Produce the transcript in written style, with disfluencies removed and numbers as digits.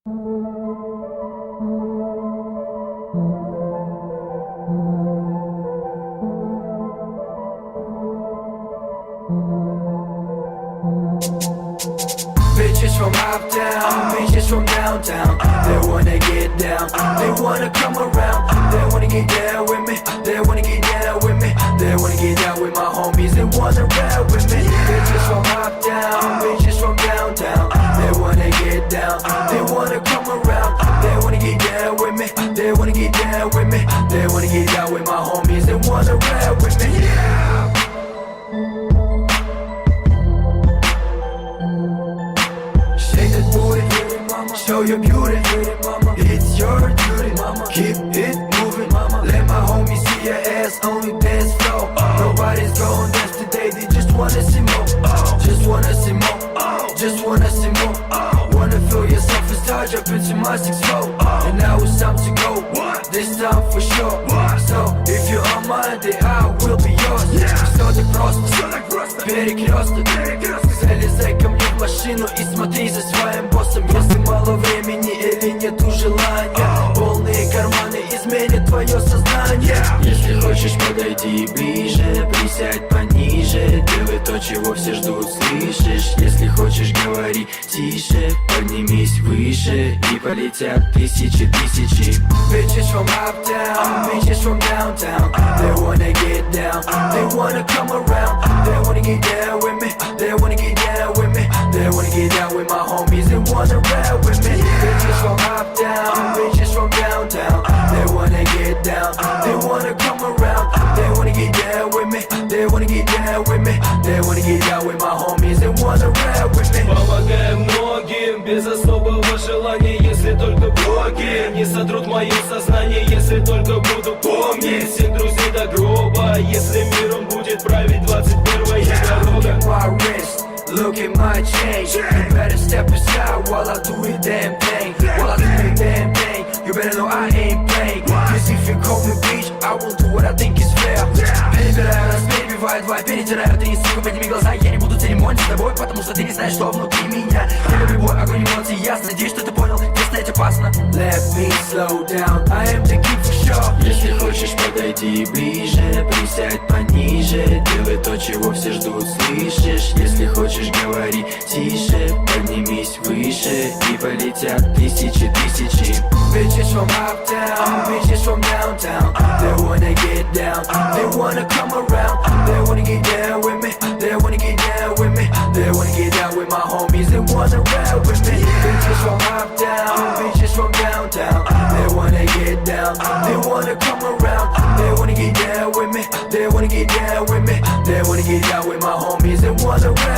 Bitches from uptown, bitches from downtown. They wanna get down, they wanna come around. They wanna get down with me, they wanna get down with me. They wanna get down with my homies, they wanna ride with me. Bitches from uptown, bitches from downtown. They wanna get down, they wanna come around. They wanna get down with me, they wanna get down with me. They wanna get down with my homies, they wanna ride with me. Yeah. Show your beauty, it's your duty, mama. Keep it moving, mama. Let my homies see your ass on the dance floor. Nobody's gonna dance today, they just wanna see more. Just wanna see more, just wanna see more. Wanna feel yourself and start jumping to my 6-4. And now it's time to go, this time for sure. So if you're on my day, I will be yours. Все так просто, перекресток. Залезай ко мне в машину и смотри за своим боссом. Если мало времени или нету желания, полные карманы изменят твое сознание. Если хочешь, подойди ближе, присядь пониже. Делай то, чего все ждут, слышишь? Если хочешь, говори тише, поднимись выше, и полетят тысячи. Bitches from uptown, bitches from downtown. They wanna get down, they wanna come around. They wanna get down with me, they wanna get down with me. They wanna get down with my homies, they wanna ride with me. Bitches from uptown, bitches from downtown. They wanna get down, they wanna come around. They wanna get down with me, they wanna get down with me. They wanna get down with my homies, they wanna ride with me. Помогаю многим без особого желания, если только боги не сотрут мое сознание, если только буду помнить всех друзей до гроба, если миром будет править 21-я дорога. Look at my change. You better step aside while I do it damn thing. While I do it damn thing. You better know I ain't playing. Cause if you call me bitch, I will do what I think is fair. Перебираю раз, перебиваю два, перетираю ты, сука, подними глаза. Я не буду церемониться с тобой, потому что ты не знаешь, что внутри меня. Я люблю бой, огонь эмоций, ясно. Надеюсь, что ты понял, если это опасно. Let me slow down, I am the king for sure. Если хочешь, подойди ближе, присядь пониже. Делай то, чего все ждут, слышишь? Если хочешь, говори тише, поднимись выше, и полетят тысячи. Bitches from uptown, bitches from downtown. They wanna get down, they wanna come around. They wanna get down with me, they wanna get down with me. They wanna get down with my homies, they wanna ride with me. Bitches from uptown, bitches from downtown. They wanna get down, they wanna come around. They wanna get down with me, they wanna get down with me. They wanna get down with my homies, they wanna ride.